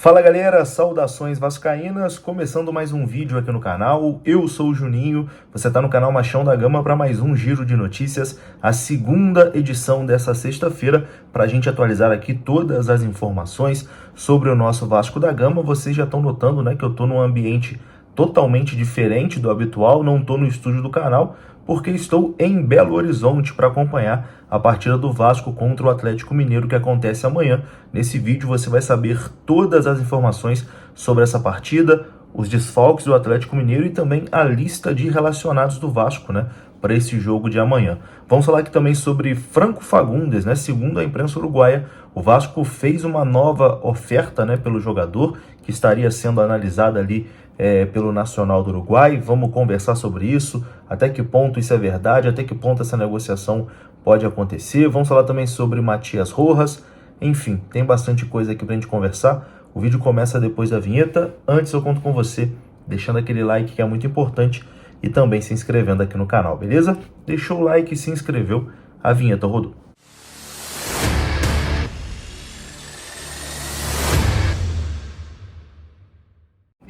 Fala galera, saudações vascaínas, começando mais um vídeo aqui no canal. Eu sou o Juninho, você está no canal Machão da Gama para mais um giro de notícias, a segunda edição dessa sexta-feira, para a gente atualizar aqui todas as informações sobre o nosso Vasco da Gama. Vocês já estão notando, né, que eu estou num ambiente totalmente diferente do habitual, não estou no estúdio do canal, porque estou em Belo Horizonte para acompanhar a partida do Vasco contra o Atlético Mineiro que acontece amanhã. Nesse vídeo você vai saber todas as informações sobre essa partida, os desfalques do Atlético Mineiro e também a lista de relacionados do Vasco, né, para esse jogo de amanhã. Vamos falar aqui também sobre Franco Fagundes, né? Segundo a imprensa uruguaia, o Vasco fez uma nova oferta, né, pelo jogador, que estaria sendo analisada ali pelo Nacional do Uruguai. Vamos conversar sobre isso, até que ponto isso é verdade, até que ponto essa negociação pode acontecer. Vamos falar também sobre Matias Rojas. Enfim, tem bastante coisa aqui pra gente conversar. O vídeo começa depois da vinheta. Antes eu conto com você, deixando aquele like que é muito importante e também se inscrevendo aqui no canal, beleza? Deixou o like e se inscreveu, a vinheta rodou.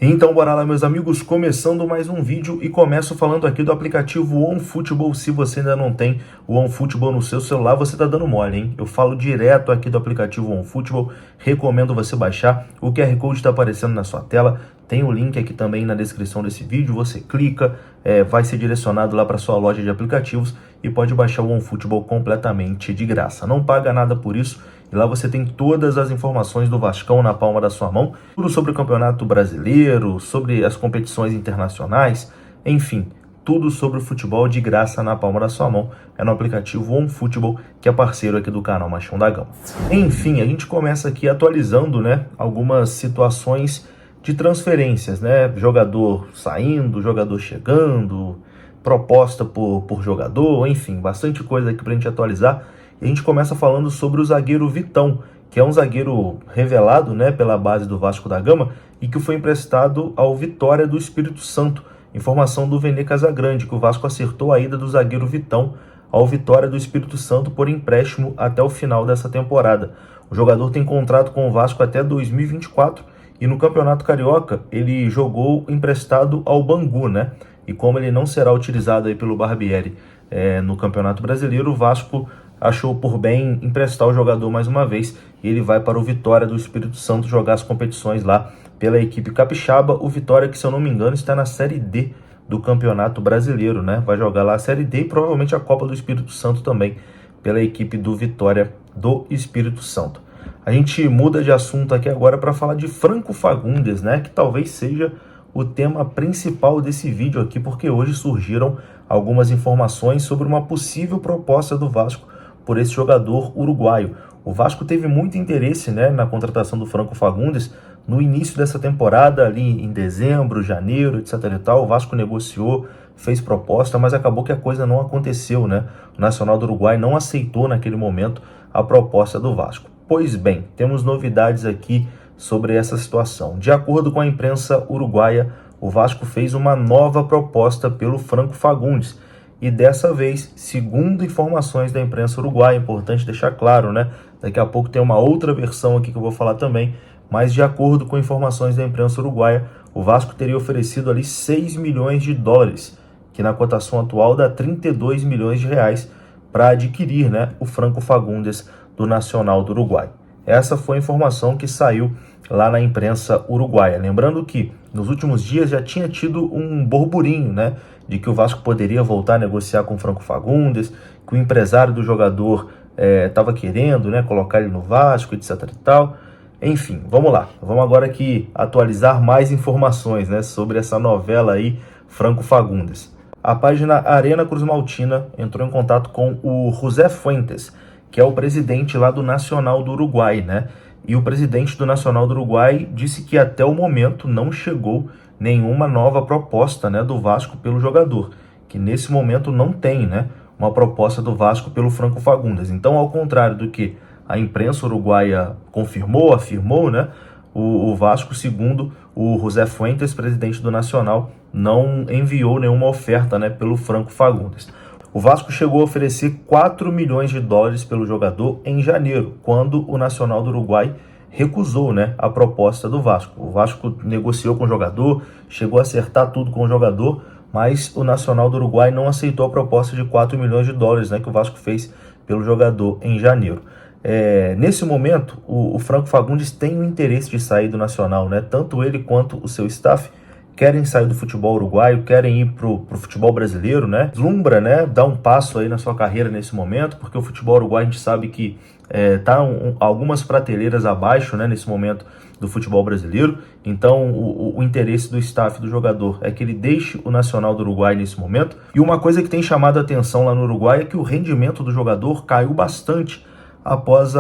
Então bora lá, meus amigos, começando mais um vídeo e começo falando aqui do aplicativo OneFootball. Se você ainda não tem o OneFootball no seu celular, você tá dando mole, hein? Eu falo direto aqui do aplicativo OneFootball, recomendo você baixar. O QR Code está aparecendo na sua tela, tem o link aqui também na descrição desse vídeo, você clica, vai ser direcionado lá para sua loja de aplicativos e pode baixar o OneFootball completamente de graça. Não paga nada por isso. E lá você tem todas as informações do Vascão na palma da sua mão, tudo sobre o Campeonato Brasileiro, sobre as competições internacionais, enfim, tudo sobre o futebol de graça na palma da sua mão. É no aplicativo OneFootball, que é parceiro aqui do canal Machão da Gama. Enfim, a gente começa aqui atualizando, né, algumas situações de transferências, né, jogador saindo, jogador chegando, proposta por jogador, enfim, bastante coisa aqui pra gente atualizar. E a gente começa falando sobre o zagueiro Vitão, que é um zagueiro revelado, né, pela base do Vasco da Gama e que foi emprestado ao Vitória do Espírito Santo. Informação do Vene Casagrande, que o Vasco acertou a ida do zagueiro Vitão ao Vitória do Espírito Santo por empréstimo até o final dessa temporada. O jogador tem contrato com o Vasco até 2024 e no Campeonato Carioca ele jogou emprestado ao Bangu, né? E como ele não será utilizado aí pelo Barbieri no Campeonato Brasileiro, o Vasco achou por bem emprestar o jogador mais uma vez e ele vai para o Vitória do Espírito Santo jogar as competições lá pela equipe capixaba. O Vitória, que se eu não me engano está na Série D do Campeonato Brasileiro, né? Vai jogar lá a Série D e provavelmente a Copa do Espírito Santo também pela equipe do Vitória do Espírito Santo. A gente muda de assunto aqui agora para falar de Franco Fagundes, né? Que talvez seja o tema principal desse vídeo aqui, porque hoje surgiram algumas informações sobre uma possível proposta do Vasco por esse jogador uruguaio. O Vasco teve muito interesse, né, na contratação do Franco Fagundes no início dessa temporada, ali em dezembro, janeiro, etc e tal. O Vasco negociou, fez proposta, mas acabou que a coisa não aconteceu, né? O Nacional do Uruguai não aceitou naquele momento a proposta do Vasco. Pois bem, temos novidades aqui sobre essa situação. De acordo com a imprensa uruguaia, o Vasco fez uma nova proposta pelo Franco Fagundes. E dessa vez, segundo informações da imprensa uruguaia, é importante deixar claro, né? Daqui a pouco tem uma outra versão aqui que eu vou falar também, mas de acordo com informações da imprensa uruguaia, o Vasco teria oferecido ali 6 milhões de dólares, que na cotação atual dá 32 milhões de reais, para adquirir, né, o Franco Fagundes do Nacional do Uruguai. Essa foi a informação que saiu lá na imprensa uruguaia. Lembrando que nos últimos dias já tinha tido um burburinho, né, de que o Vasco poderia voltar a negociar com o Franco Fagundes, que o empresário do jogador estava querendo, né, colocar ele no Vasco, etc e tal. Enfim, vamos lá. Vamos agora aqui atualizar mais informações, né, sobre essa novela aí, Franco Fagundes. A página Arena Cruz Maltina entrou em contato com o José Fuentes, que é o presidente lá do Nacional do Uruguai, né? E o presidente do Nacional do Uruguai disse que até o momento não chegou nenhuma nova proposta, né, do Vasco pelo jogador, que nesse momento não tem, né, uma proposta do Vasco pelo Franco Fagundes. Então, ao contrário do que a imprensa uruguaia afirmou, né, o Vasco, segundo o José Fuentes, presidente do Nacional, não enviou nenhuma oferta, né, pelo Franco Fagundes. O Vasco chegou a oferecer 4 milhões de dólares pelo jogador em janeiro, quando o Nacional do Uruguai recusou, né, a proposta do Vasco. O Vasco negociou com o jogador, chegou a acertar tudo com o jogador, mas o Nacional do Uruguai não aceitou a proposta de 4 milhões de dólares, né, que o Vasco fez pelo jogador em janeiro. Nesse momento, o Franco Fagundes tem o interesse de sair do Nacional, né? Tanto ele quanto o seu staff querem sair do futebol uruguaio, querem ir pro futebol brasileiro, né? Deslumbra, né? Dar um passo aí na sua carreira nesse momento, porque o futebol uruguaio a gente sabe que tá algumas prateleiras abaixo, né? Nesse momento do futebol brasileiro. Então, o interesse do staff do jogador é que ele deixe o Nacional do Uruguai nesse momento. E uma coisa que tem chamado a atenção lá no Uruguai é que o rendimento do jogador caiu bastante após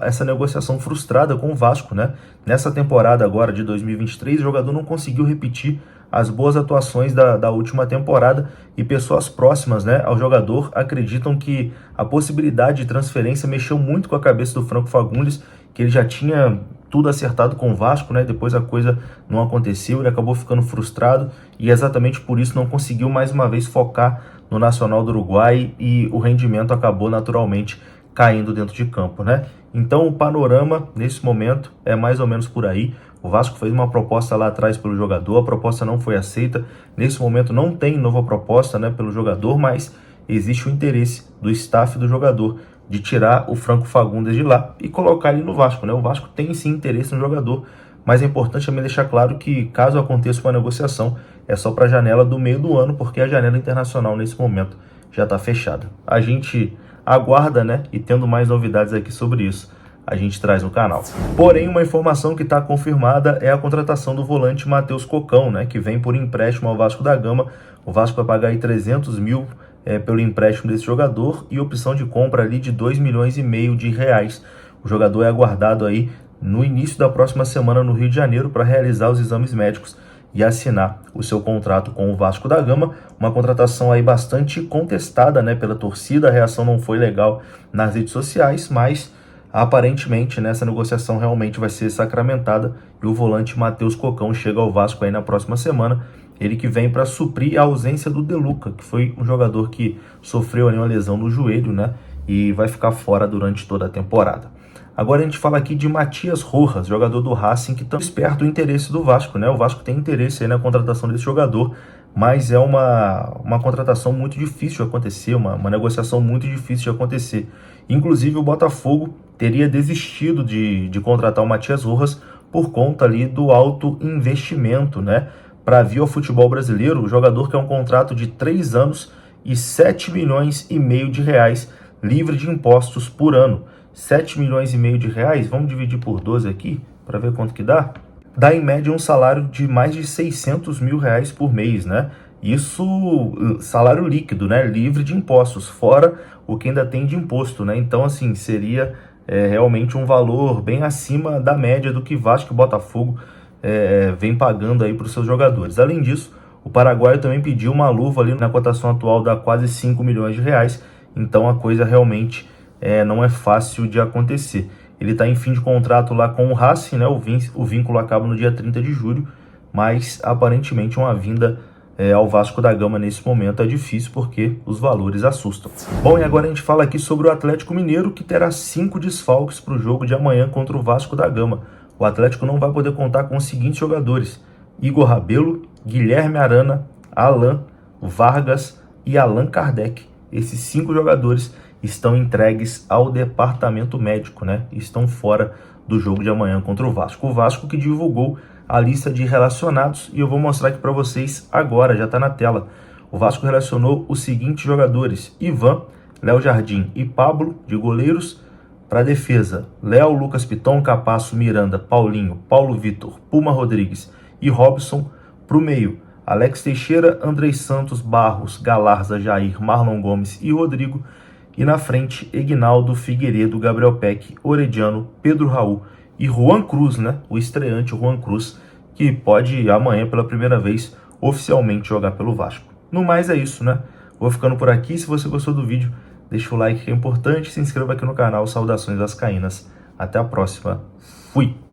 essa negociação frustrada com o Vasco, né? Nessa temporada agora de 2023, o jogador não conseguiu repetir as boas atuações da última temporada e pessoas próximas, né, ao jogador acreditam que a possibilidade de transferência mexeu muito com a cabeça do Franco Fagundes, que ele já tinha tudo acertado com o Vasco, né? Depois a coisa não aconteceu, ele acabou ficando frustrado e exatamente por isso não conseguiu mais uma vez focar no Nacional do Uruguai e o rendimento acabou naturalmente caindo dentro de campo, né? Então o panorama nesse momento é mais ou menos por aí. O Vasco fez uma proposta lá atrás pelo jogador, a proposta não foi aceita. Nesse momento não tem nova proposta, né, pelo jogador, mas existe o interesse do staff do jogador de tirar o Franco Fagundes de lá e colocar ele no Vasco, né? O Vasco tem sim interesse no jogador, mas é importante também deixar claro que caso aconteça uma negociação, é só para a janela do meio do ano, porque a janela internacional nesse momento já está fechada. A gente aguarda, né? E tendo mais novidades aqui sobre isso, a gente traz no canal. Porém, uma informação que está confirmada é a contratação do volante Matheus Cocão, né? Que vem por empréstimo ao Vasco da Gama. O Vasco vai pagar aí 300 mil pelo empréstimo desse jogador e opção de compra ali de 2,5 milhões de reais. O jogador é aguardado aí no início da próxima semana no Rio de Janeiro para realizar os exames médicos e assinar o seu contrato com o Vasco da Gama, uma contratação aí bastante contestada, né, pela torcida. A reação não foi legal nas redes sociais, mas aparentemente nessa negociação realmente vai ser sacramentada e o volante Matheus Cocão chega ao Vasco aí na próxima semana. Ele que vem para suprir a ausência do De Luca, que foi um jogador que sofreu ali uma lesão no joelho, né, e vai ficar fora durante toda a temporada. Agora a gente fala aqui de Matias Rojas, jogador do Racing, que está esperto o interesse do Vasco, né? O Vasco tem interesse aí na contratação desse jogador, mas é uma contratação muito difícil de acontecer, uma negociação muito difícil de acontecer. Inclusive o Botafogo teria desistido de contratar o Matias Rojas por conta ali do alto investimento, né? Para vir ao futebol brasileiro, o jogador quer um contrato de 3 anos e 7,5 milhões de reais livre de impostos por ano. 7,5 milhões de reais, vamos dividir por 12 aqui, para ver quanto que dá. Dá em média um salário de mais de 600 mil reais por mês, né? Isso, salário líquido, né? Livre de impostos, fora o que ainda tem de imposto, né? Então, assim, seria realmente um valor bem acima da média do que Vasco e Botafogo vem pagando aí para os seus jogadores. Além disso, o paraguaio também pediu uma luva ali na cotação atual, dá quase 5 milhões de reais, então a coisa realmente não é fácil de acontecer. Ele está em fim de contrato lá com o Racing, né? O vínculo acaba no dia 30 de julho, mas aparentemente uma vinda ao Vasco da Gama nesse momento é difícil porque os valores assustam. Bom, e agora a gente fala aqui sobre o Atlético Mineiro, que terá 5 desfalques para o jogo de amanhã contra o Vasco da Gama. O Atlético não vai poder contar com os seguintes jogadores: Igor Rabelo, Guilherme Arana, Alan, Vargas e Allan Kardec. Esses 5 jogadores estão entregues ao departamento médico, né? Estão fora do jogo de amanhã contra o Vasco. O Vasco que divulgou a lista de relacionados e eu vou mostrar aqui para vocês agora, já está na tela. O Vasco relacionou os seguintes jogadores: Ivan, Léo Jardim e Pablo, de goleiros. Para a defesa, Léo, Lucas Piton, Capasso, Miranda, Paulinho, Paulo Vitor, Puma Rodrigues e Robson. Para o meio, Alex Teixeira, Andrei Santos, Barros, Galarza, Jair, Marlon Gomes e Rodrigo. E na frente, Egnaldo, Figueiredo, Gabriel Peck, Orediano, Pedro Raul e Juan Cruz, né? O estreante Juan Cruz, que pode amanhã pela primeira vez oficialmente jogar pelo Vasco. No mais é isso, né? Vou ficando por aqui. Se você gostou do vídeo, deixa o like que é importante. Se inscreva aqui no canal. Saudações vascaínas. Até a próxima. Fui!